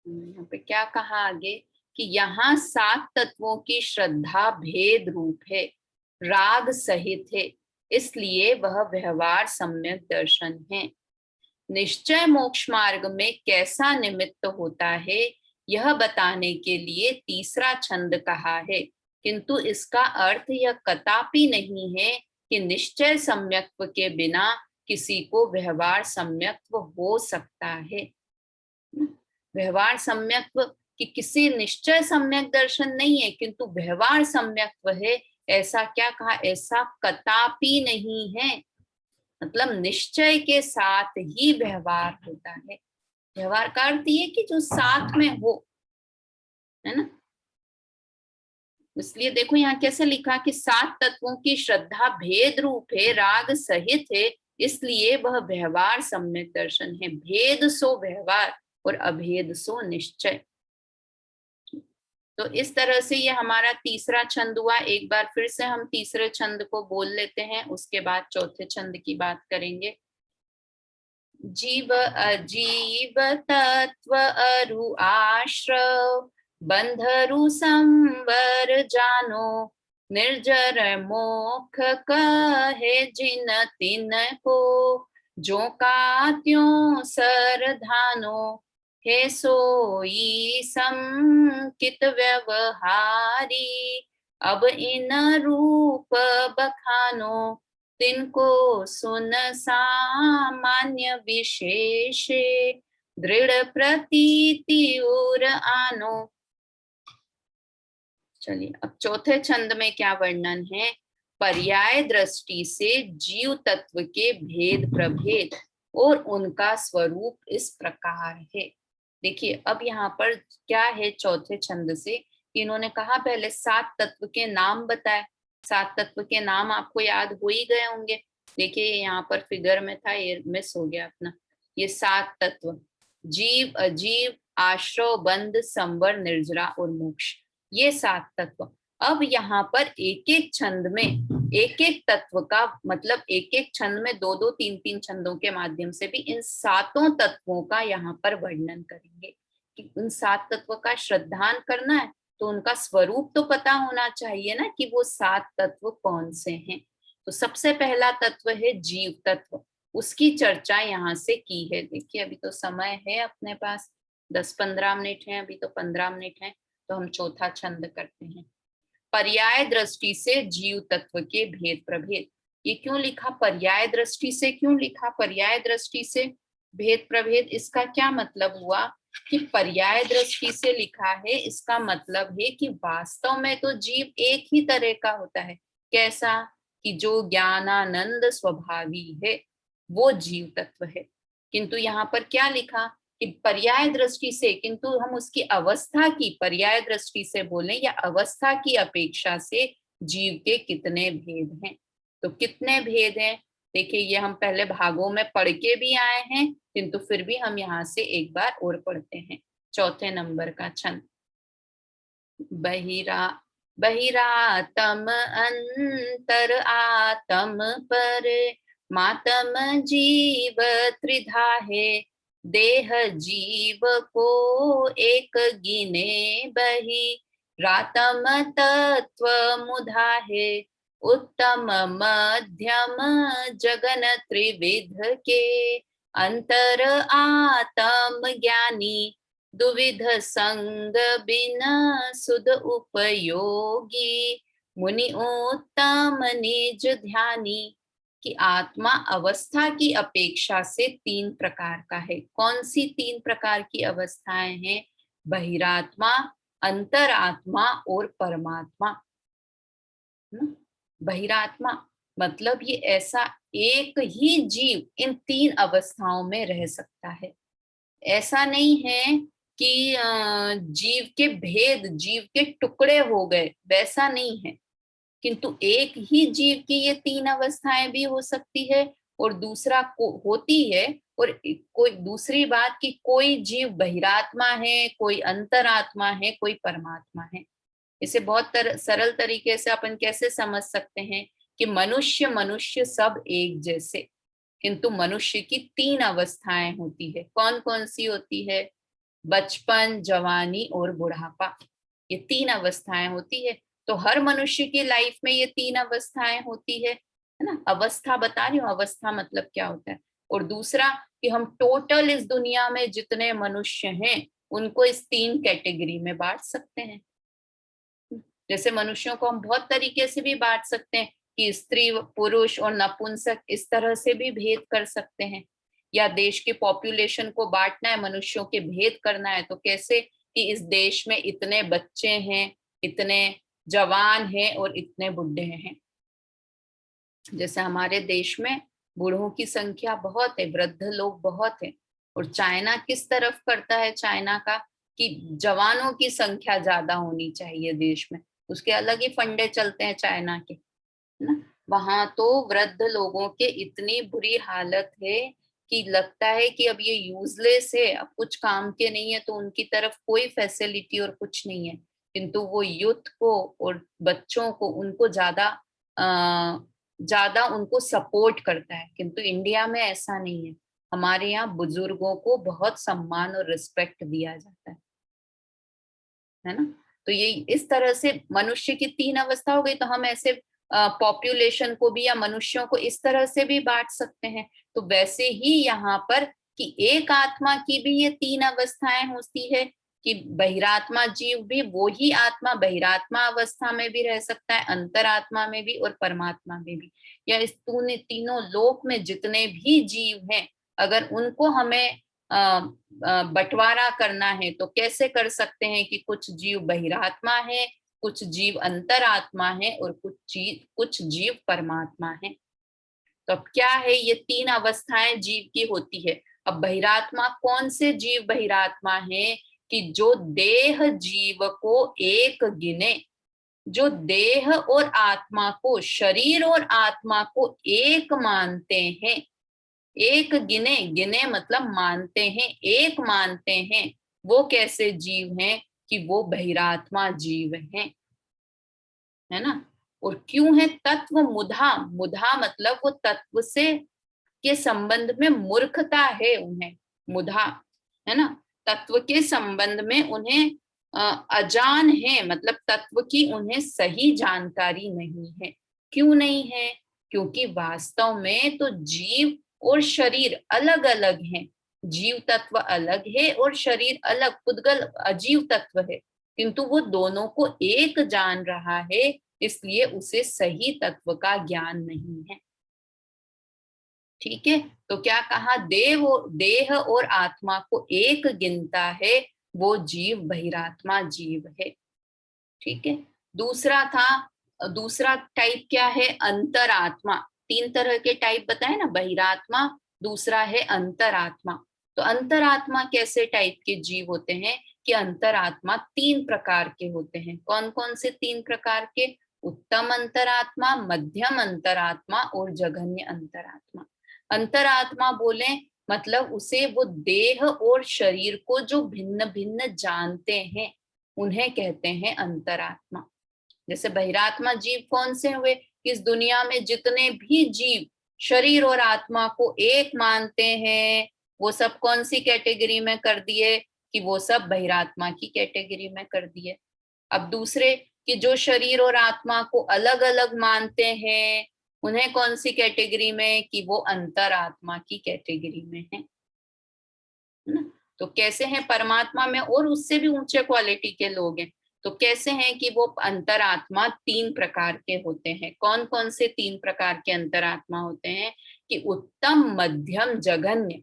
यहाँ पे क्या कहा आगे कि यहाँ सात तत्वों की श्रद्धा भेद रूप है, राग सहित है, इसलिए वह व्यवहार सम्यक दर्शन है। निश्चय मोक्ष मार्ग में कैसा निमित्त होता है यह बताने के लिए तीसरा छंद कहा है, किंतु इसका अर्थ यह कदापि नहीं है कि निश्चय सम्यक्त्व के बिना किसी को व्यवहार सम्यक्त्व हो सकता है। व्यवहार सम्यक्त्व कि किसी निश्चय सम्यक दर्शन नहीं है किंतु व्यवहार सम्यक्त्व है, ऐसा क्या कहा, ऐसा कदापि नहीं है, मतलब निश्चय के साथ ही व्यवहार होता है। व्यवहार का अर्थ ये कि जो साथ में हो, है ना, इसलिए देखो यहाँ कैसे लिखा कि सात तत्वों की श्रद्धा भेद रूप है, राग सहित है, इसलिए वह व्यवहार सम्यक दर्शन है। भेद सो व्यवहार और अभेद सो निश्चय। तो इस तरह से ये हमारा तीसरा छंद हुआ। एक बार फिर से हम तीसरे छंद को बोल लेते हैं, उसके बाद चौथे छंद की बात करेंगे। जीव अजीव तत्व अरु आश्रव बंधरु संवर जानो, निर्जर मोक्ष कहे जिन तिन को, जो का त्यों सरधानो, हे सोई संकित व्यवहारी, अब इन रूप बखानो, तिनको सुन सामान्य विशेषे, दृढ़ प्रतीति और आनो। चलिए अब चौथे छंद में क्या वर्णन है, पर्याय दृष्टि से जीव तत्व के भेद प्रभेद और उनका स्वरूप इस प्रकार है। देखिए अब यहाँ पर क्या है चौथे छंद से, इन्होंने कहा पहले सात तत्व के नाम बताए, सात तत्व के नाम आपको याद हो ही गए होंगे। देखिए यहाँ पर फिगर में था, ये मिस हो गया अपना, ये सात तत्व, जीव, अजीव, आश्रव, बंध, संवर, निर्जरा और मोक्ष, ये 7 तत्व। अब यहाँ पर एक एक छंद में एक एक तत्व का मतलब एक एक छंद में 2-2, 3-3 छंदों के माध्यम से भी इन 7 तत्वों का यहाँ पर वर्णन करेंगे कि उन 7 तत्व का श्रद्धान करना है तो उनका स्वरूप तो पता होना चाहिए ना कि वो 7 तत्व कौन से हैं। तो सबसे पहला तत्व है जीव तत्व, उसकी चर्चा यहाँ से की है। देखिए अभी तो समय है अपने पास, 10-15 मिनट है, अभी तो 15 मिनट है, तो हम चौथा छंद करते हैं। पर्याय दृष्टि से जीव तत्व के भेद प्रभेद। ये क्यों लिखा पर्याय दृष्टि से, क्यों लिखा पर्याय दृष्टि से भेद प्रभेद? इसका क्या मतलब हुआ कि पर्याय दृष्टि से लिखा है, इसका मतलब है कि वास्तव में तो जीव एक ही तरह का होता है। कैसा? कि जो ज्ञानानंद स्वभावी है वो जीव तत्व है। किंतु यहाँ पर क्या लिखा कि पर्याय दृष्टि से, किंतु हम उसकी अवस्था की पर्याय दृष्टि से बोलें या अवस्था की अपेक्षा से जीव के कितने भेद हैं। तो कितने भेद हैं देखिए, ये हम पहले भागों में पढ़ के भी आए हैं, किंतु फिर भी हम यहाँ से एक बार और पढ़ते हैं। चौथे नंबर का छंद। बहिरा बहिरातम अंतर आतम पर, मातम जीव त्रिधा है, देह जीव को एक गिने बही, रातम तत्व मुधा है, उत्तम मध्यम जगन त्रिविध के, अंतर आतम ज्ञानी, दुविध संग बिना सुध उपयोगी, मुनि उत्तम निज ध्यानी। कि आत्मा अवस्था की अपेक्षा से 3 प्रकार का है। कौन सी 3 प्रकार की अवस्थाएं हैं? बहिरात्मा, अंतरात्मा और परमात्मा। बहिरात्मा मतलब ये ऐसा एक ही जीव इन 3 अवस्थाओं में रह सकता है। ऐसा नहीं है कि जीव के भेद, जीव के टुकड़े हो गए, वैसा नहीं है। किंतु एक ही जीव की ये 3 अवस्थाएं भी हो सकती है और दूसरा होती है। और कोई दूसरी बात कि कोई जीव बहिरात्मा है, कोई अंतरात्मा है, कोई परमात्मा है। इसे बहुत सरल तरीके से अपन कैसे समझ सकते हैं कि मनुष्य मनुष्य सब एक जैसे, किंतु मनुष्य की 3 अवस्थाएं होती है। कौन कौन सी होती है? बचपन, जवानी और बुढ़ापा, ये 3 अवस्थाएं होती है। तो हर मनुष्य की लाइफ में ये 3 अवस्थाएं होती है ना। अवस्था बता रही हूँ, अवस्था मतलब क्या होता है। और दूसरा कि हम टोटल इस दुनिया में जितने मनुष्य हैं उनको इस 3 कैटेगरी में बांट सकते हैं। जैसे मनुष्यों को हम बहुत तरीके से भी बांट सकते हैं कि स्त्री, पुरुष और नपुंसक, इस तरह से भी भेद कर सकते हैं। या देश की पॉपुलेशन को बांटना है, मनुष्यों के भेद करना है, तो कैसे कि इस देश में इतने बच्चे हैं, इतने जवान हैं और इतने बुढ़े हैं। जैसे हमारे देश में बूढ़ों की संख्या बहुत है, वृद्ध लोग बहुत है। और चाइना किस तरफ करता है? चाइना का कि जवानों की संख्या ज्यादा होनी चाहिए देश में, उसके अलग ही फंडे चलते हैं चाइना के, है ना। वहां तो वृद्ध लोगों के इतनी बुरी हालत है कि लगता है कि अब ये यूजलेस है, अब कुछ काम के नहीं है, तो उनकी तरफ कोई फैसिलिटी और कुछ नहीं है। किंतु वो यूथ को और बच्चों को उनको ज्यादा उनको सपोर्ट करता है। किंतु इंडिया में ऐसा नहीं है। हमारे यहाँ बुजुर्गों को बहुत सम्मान और रिस्पेक्ट दिया जाता है ना। तो ये इस तरह से मनुष्य की 3 अवस्था हो गई। तो हम ऐसे पॉपुलेशन को भी या मनुष्यों को इस तरह से भी बांट सकते हैं। तो वैसे ही यहाँ पर कि एक आत्मा की भी ये 3 अवस्थाएं होती है कि बहिरात्मा जीव भी वो ही आत्मा बहिरात्मा अवस्था में भी रह सकता है, अंतरात्मा में भी और परमात्मा में भी। या इस तीनों लोक में जितने भी जीव हैं, अगर उनको हमें बंटवारा करना है तो कैसे कर सकते हैं कि कुछ जीव बहिरात्मा है, कुछ जीव अंतरात्मा है और कुछ जीव परमात्मा है। तो अब क्या है, ये 3 अवस्थाएं जीव की होती है। अब बहिरात्मा कौन से जीव बहिरात्मा है? कि जो देह जीव को एक गिने, जो देह और आत्मा को, शरीर और आत्मा को एक मानते हैं, एक गिने, गिने मतलब मानते हैं, एक मानते हैं, वो कैसे जीव हैं कि वो बहिरात्मा जीव हैं, है ना। और क्यों है तत्व मुधा, मुधा मतलब वो तत्व से के संबंध में मूर्खता है उन्हें, मुधा, है ना। तत्व के संबंध में उन्हें अजान है, मतलब तत्व की उन्हें सही जानकारी नहीं है। क्यों नहीं है? क्योंकि वास्तव में तो जीव और शरीर अलग अलग हैं। जीव तत्व अलग है और शरीर अलग, पुद्गल अजीव तत्व है, किंतु वो दोनों को एक जान रहा है, इसलिए उसे सही तत्व का ज्ञान नहीं है। ठीक है, तो क्या कहा, देह और आत्मा को एक गिनता है, वो जीव बहिरात्मा जीव है। ठीक है। दूसरा था, दूसरा टाइप क्या है, अंतरात्मा। तीन तरह के टाइप बताए ना, बहिरात्मा, दूसरा है अंतरात्मा। तो अंतरात्मा कैसे टाइप के जीव होते हैं कि अंतरात्मा तीन प्रकार के होते हैं। कौन कौन से तीन प्रकार के? उत्तम अंतरात्मा, मध्यम अंतरात्मा और जघन्य अंतरात्मा। अंतरात्मा बोले मतलब उसे वो देह और शरीर को जो भिन्न भिन्न जानते हैं, उन्हें कहते हैं अंतरात्मा। जैसे बहिरात्मा जीव कौन से हुए? इस दुनिया में जितने भी जीव शरीर और आत्मा को एक मानते हैं, वो सब कौन सी कैटेगरी में कर दिए कि वो सब बहिरात्मा की कैटेगरी में कर दिए। अब दूसरे कि जो शरीर और आत्मा को अलग अलग मानते हैं, उन्हें कौन सी कैटेगरी में कि वो अंतरात्मा की कैटेगरी में है ना। तो कैसे हैं परमात्मा में और उससे भी ऊंचे क्वालिटी के लोग हैं। तो कैसे हैं कि वो अंतरात्मा तीन प्रकार के होते हैं। कौन कौन से तीन प्रकार के अंतरात्मा होते हैं कि उत्तम, मध्यम, जघन्य,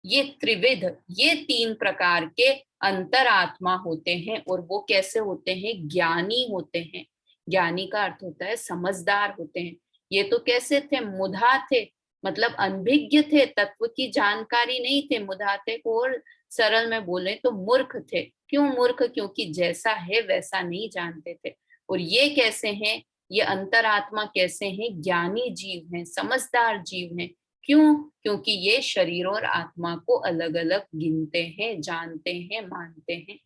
ये त्रिविध, ये तीन प्रकार के अंतरात्मा होते हैं। और वो कैसे होते हैं? ज्ञानी होते हैं। ज्ञानी का अर्थ होता है समझदार होते हैं। ये तो कैसे थे? मुधा थे, मतलब अनभिज्ञ थे, तत्व की जानकारी नहीं थे, मुधा थे। और सरल में बोले तो मूर्ख थे। क्यों मूर्ख? क्योंकि जैसा है वैसा नहीं जानते थे। और ये कैसे हैं? ये अंतरात्मा कैसे हैं? ज्ञानी जीव हैं, समझदार जीव हैं। क्यों? क्योंकि ये शरीर और आत्मा को अलग अलग गिनते हैं, जानते हैं, मानते हैं,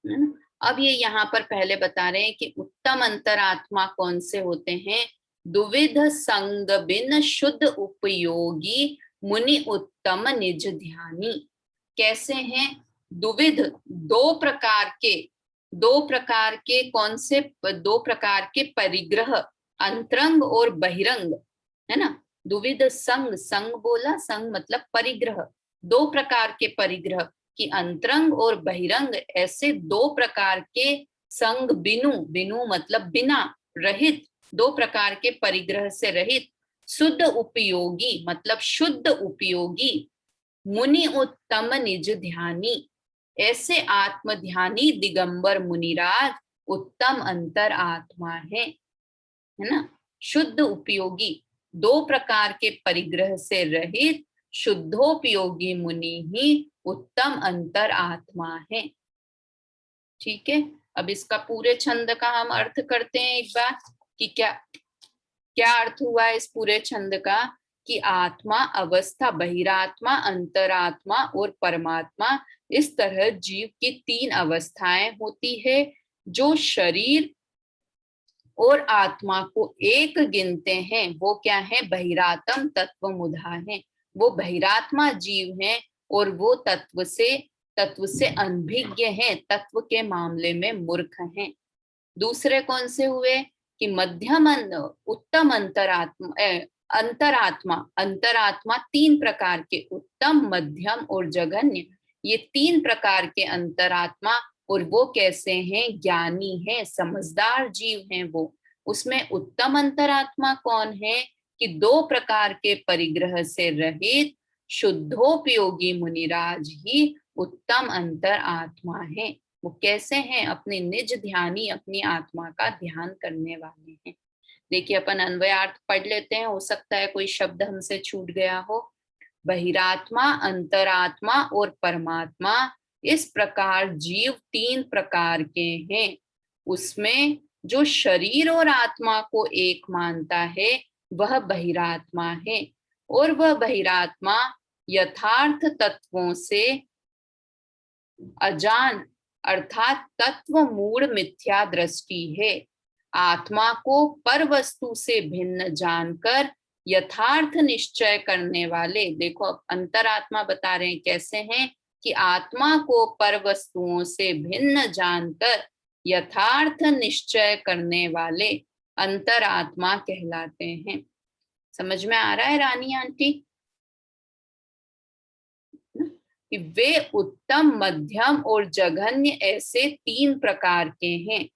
है ना? अब ये यहाँ पर पहले बता रहे हैं कि उत्तम अंतरात्मा कौन से होते हैं। दुविध संग बिन शुद्ध उपयोगी, मुनि उत्तम निज ध्यानी। कैसे हैं? दुविध, दो प्रकार के कौन से? दो प्रकार के परिग्रह, अंतरंग और बहिरंग, है ना। दुविध संग, संग बोला, संग मतलब परिग्रह, दो प्रकार के परिग्रह कि अंतरंग और बहिरंग, ऐसे दो प्रकार के संग बिनु, बिनु मतलब बिना, रहित, दो प्रकार के परिग्रह से रहित, शुद्ध उपयोगी मतलब शुद्ध उपयोगी, मुनि उत्तम निज ध्यानी, ऐसे आत्म ध्यानी दिगंबर मुनिराज उत्तम अंतर आत्मा है ना। शुद्ध उपयोगी, दो प्रकार के परिग्रह से रहित शुद्धोपयोगी मुनि ही उत्तम अंतर आत्मा है। ठीक है। अब इसका पूरे छंद का हम अर्थ करते हैं एक बार कि क्या क्या अर्थ हुआ इस पूरे छंद का। कि आत्मा अवस्था, बहिरात्मा, अंतरात्मा और परमात्मा, इस तरह जीव की तीन अवस्थाएं होती है। जो शरीर और आत्मा को एक गिनते हैं वो क्या है? बहिरातम तत्व मुधा है, वो बहिरात्मा जीव हैं। और वो तत्व से अनभिज्ञ हैं, तत्व के मामले में मूर्ख हैं। दूसरे कौन से हुए? कि मध्यम उत्तम अंतरात्मा, अंतरात्मा, अंतरात्मा तीन प्रकार के, उत्तम, मध्यम और जघन्य, ये तीन प्रकार के अंतरात्मा। और वो कैसे हैं? ज्ञानी हैं, समझदार जीव हैं वो। उसमें उत्तम अंतरात्मा कौन है? कि दो प्रकार के परिग्रह से रहित शुद्धोपयोगी मुनिराज ही उत्तम अंतर आत्मा है। वो कैसे हैं? अपने निज ध्यानी, अपनी आत्मा का ध्यान करने वाले हैं। देखिए अपन अन्वयार्थ पढ़ लेते हैं, हो सकता है कोई शब्द हमसे छूट गया हो। बहिरात्मा, अंतरात्मा और परमात्मा, इस प्रकार जीव तीन प्रकार के हैं। उसमें जो शरीर और आत्मा को एक मानता है वह बहिरात्मा है। और वह बहिरात्मा यथार्थ तत्वों से अजान अर्थात तत्व मूढ़ मिथ्या दृष्टि है। आत्मा को पर वस्तु से भिन्न जानकर यथार्थ निश्चय करने वाले, देखो अब अंतरात्मा बता रहे हैं कैसे हैं कि आत्मा को पर वस्तुओं से भिन्न जानकर यथार्थ निश्चय करने वाले अंतरात्मा कहलाते हैं। समझ में आ रहा है रानी आंटी? कि वे उत्तम, मध्यम और जघन्य ऐसे 3 प्रकार के हैं।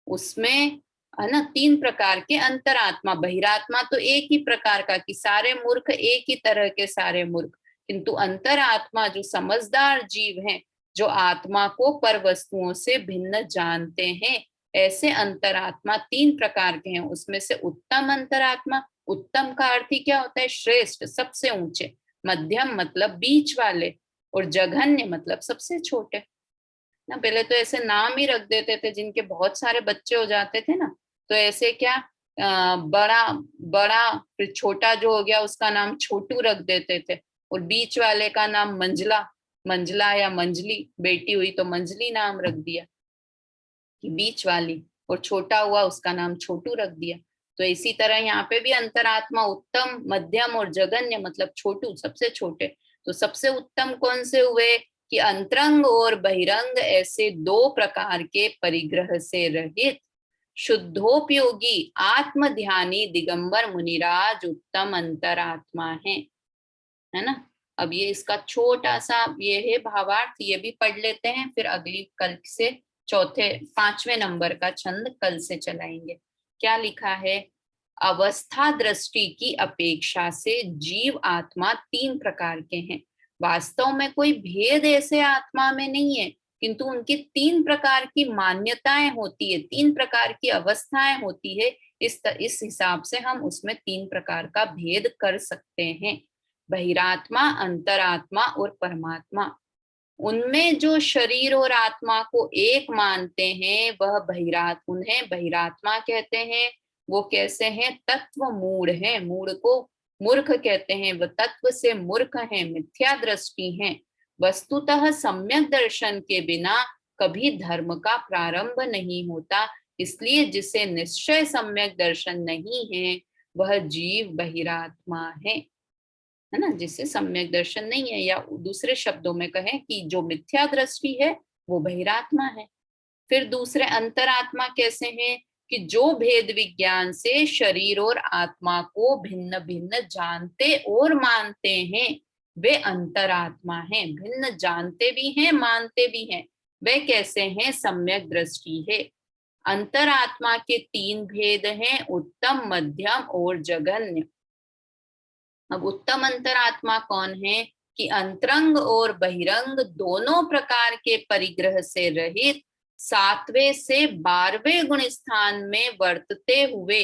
उसमें है ना 3 प्रकार के अंतरात्मा। बहिरात्मा तो एक ही प्रकार का कि सारे मूर्ख एक ही तरह के सारे मूर्ख, किंतु अंतरात्मा जो समझदार जीव हैं, जो आत्मा को पर वस्तुओं से भिन्न जानते हैं, ऐसे अंतरात्मा 3 प्रकार के हैं। उसमें से उत्तम अंतरात्मा, उत्तम का अर्थ ही क्या होता है? श्रेष्ठ, सबसे ऊंचे। मध्यम मतलब बीच वाले, और जघन्य मतलब सबसे छोटे ना। पहले तो ऐसे नाम ही रख देते थे, जिनके बहुत सारे बच्चे हो जाते थे ना, तो ऐसे क्या बड़ा बड़ा, फिर छोटा जो हो गया उसका नाम छोटू रख देते थे, और बीच वाले का नाम मंजला, मंजला या मंजली, बेटी हुई तो मंजली नाम रख दिया कि बीच वाली, और छोटा हुआ उसका नाम छोटू रख दिया। तो इसी तरह यहाँ पे भी अंतरात्मा उत्तम, मध्यम और जघन्य मतलब छोटू, सबसे छोटे। तो सबसे उत्तम कौन से हुए कि अंतरंग और बहिरंग ऐसे 2 प्रकार के परिग्रह से रहित शुद्धोपयोगी आत्मध्यानी दिगंबर मुनिराज उत्तम अंतरात्मा है ना। अब ये इसका छोटा सा ये है भावार्थ, ये भी पढ़ लेते हैं, फिर अगली कल से 5वें नंबर का छंद कल से चलाएंगे। क्या लिखा है? अवस्था दृष्टि की अपेक्षा से जीव आत्मा 3 प्रकार के हैं। वास्तव में कोई भेद ऐसे आत्मा में नहीं है, किंतु उनकी 3 प्रकार की मान्यताएं होती है, 3 प्रकार की अवस्थाएं होती है। इस हिसाब से हम उसमें 3 प्रकार का भेद कर सकते हैं। बहिरात्मा, अंतरात्मा और परमात्मा। उनमें जो शरीर और आत्मा को एक मानते हैं वह उन्हें बहिरात्मा कहते हैं। वो कैसे हैं? तत्व मूढ़ हैं। मूढ़ को मूर्ख कहते हैं। वह तत्व से मूर्ख हैं, मिथ्या दृष्टि हैं। वस्तुतः सम्यक दर्शन के बिना कभी धर्म का प्रारंभ नहीं होता। इसलिए जिसे निश्चय सम्यक दर्शन नहीं है वह जीव बहिरात्मा है ना, जिसे सम्यक दर्शन नहीं है, या दूसरे शब्दों में कहें कि जो मिथ्या दृष्टि है वो बहिरात्मा है। फिर दूसरे अंतरात्मा कैसे हैं कि जो भेद विज्ञान से शरीर और आत्मा को भिन्न भिन्न जानते और मानते हैं वे अंतरात्मा हैं। भिन्न जानते भी हैं, मानते भी हैं। वे कैसे हैं? सम्यक दृष्टि है। अंतरात्मा के 3 भेद हैं, उत्तम, मध्यम और जघन्य। अब उत्तम अंतरात्मा कौन है कि अंतरंग और बहिरंग दोनों प्रकार के परिग्रह से रहित 7वें से 12वें गुण स्थान में वर्तते हुए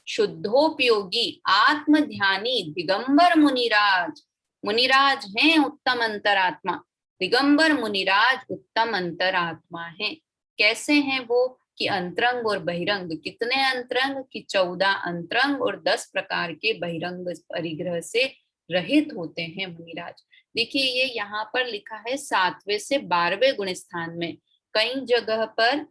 शुद्धोपयोगी आत्मध्यानी दिगंबर मुनिराज, मुनिराज हैं उत्तम अंतरात्मा। दिगंबर मुनिराज उत्तम अंतरात्मा है। कैसे हैं वो कि अंतरंग और बहिरंग, कितने अंतरंग कि 14 अंतरंग और 10 प्रकार के बहिरंग परिग्रह से रहित होते हैं मुनिराज। देखिए ये यहाँ पर लिखा है 7वें से 12वें गुण स्थान में। कई जगह पर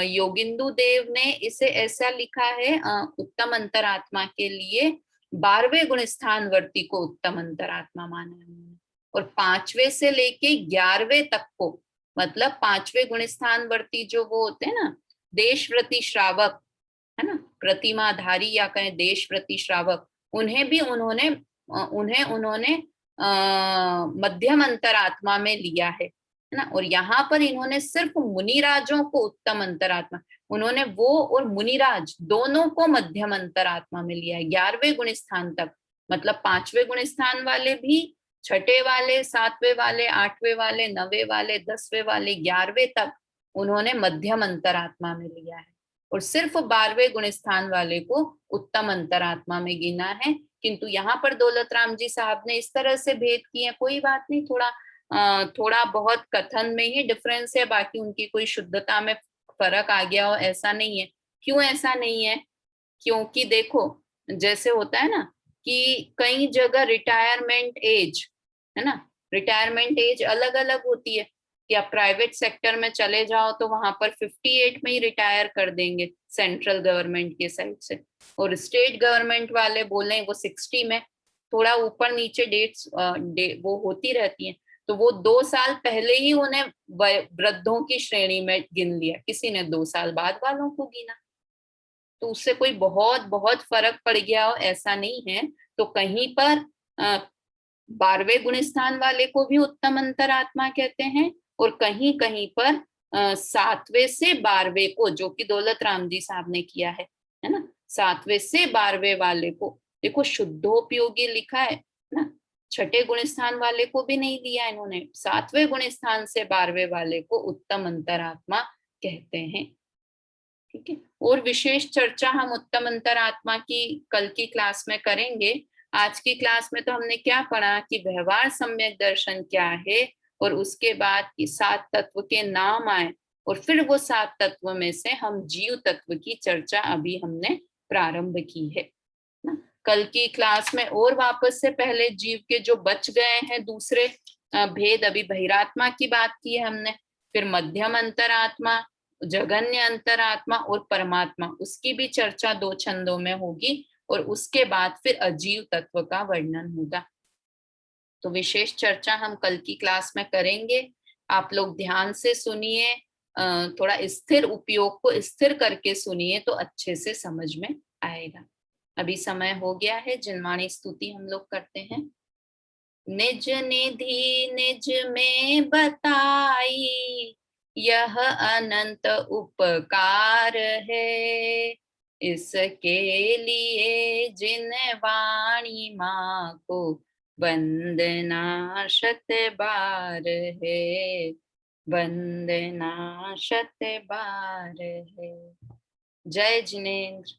योगिंदु देव ने इसे ऐसा लिखा है उत्तम अंतरात्मा के लिए 12वें गुण स्थान वर्ती को उत्तम अंतरात्मा माना है उन्होंने, और 5वें से लेके 11वें तक को, मतलब 5वें गुण स्थान वर्ती जो वो होते हैं ना देशव्रती श्रावक, है ना, प्रतिमाधारी या कहें देशव्रती श्रावक, उन्हें भी उन्होंने मध्यम अंतरात्मा में लिया है ना। और यहाँ पर इन्होंने सिर्फ मुनिराजों को उत्तम अंतरात्मा, उन्होंने वो और मुनिराज दोनों को मध्यम अंतरात्मा में लिया है 11वें गुण स्थान तक। मतलब 5वें गुण स्थान वाले भी, 6ठे वाले, 7वें वाले, 8वें वाले, 9वें वाले, 10वें वाले, 11वें तक उन्होंने मध्यम अंतरात्मा में लिया है, और सिर्फ 12वें गुण स्थान वाले को उत्तम अंतरात्मा में गिना है। किंतु यहाँ पर दौलत राम जी साहब ने इस तरह से भेद किए। कोई बात नहीं, थोड़ा बहुत कथन में ही डिफरेंस है, बाकी उनकी कोई शुद्धता में फर्क आ गया हो ऐसा नहीं है। क्यों ऐसा नहीं है? क्योंकि देखो जैसे होता है ना कि कई जगह रिटायरमेंट एज, है ना, रिटायरमेंट एज अलग अलग होती है कि आप प्राइवेट सेक्टर में चले जाओ तो वहां पर 58 में ही रिटायर कर देंगे सेंट्रल गवर्नमेंट के साइड से, और स्टेट गवर्नमेंट वाले बोले वो 60 में, थोड़ा ऊपर नीचे डेट्स वो होती रहती हैं। तो वो 2 साल पहले ही उन्हें वृद्धों की श्रेणी में गिन लिया, किसी ने 2 साल बाद वालों को गिना। तो उससे कोई बहुत बहुत फर्क पड़ गया हो ऐसा नहीं है। तो कहीं पर 12वें गुण स्थान वाले को भी उत्तम अंतरात्मा कहते हैं, और कहीं कहीं पर 7वें से 12वें को, जो कि दौलत राम जी साहब ने किया है ना, 7वें से 12वें वाले को देखो शुद्धोपयोगी लिखा है ना, छठे गुण स्थान वाले को भी नहीं दिया इन्होंने, 7वें गुण स्थान से 12वें वाले को उत्तम अंतरात्मा कहते हैं। ठीक है, और विशेष चर्चा हम उत्तम अंतरात्मा की कल की क्लास में करेंगे। आज की क्लास में तो हमने क्या पढ़ा कि व्यवहार सम्यक दर्शन क्या है, और उसके बाद की 7 तत्व के नाम आए, और फिर वो 7 तत्व में से हम जीव तत्व की चर्चा अभी हमने प्रारंभ की है ना। कल की क्लास में और वापस से पहले जीव के जो बच गए हैं दूसरे भेद, अभी बहिरात्मा की बात की है हमने, फिर मध्यम अंतरात्मा, जगन्य अंतरात्मा और परमात्मा, उसकी भी चर्चा 2 छंदों में होगी, और उसके बाद फिर अजीव तत्व का वर्णन होगा। तो विशेष चर्चा हम कल की क्लास में करेंगे। आप लोग ध्यान से सुनिए, थोड़ा स्थिर उपयोग को स्थिर करके सुनिए तो अच्छे से समझ में आएगा। अभी समय हो गया है, जिनवाणी स्तुति हम लोग करते हैं। निज निधि निज में बताई, यह अनंत उपकार है, इसके लिए जिन वाणी माँ को वंदना शत बार है, वंदना शत बार है। जय जिनेन्द्र।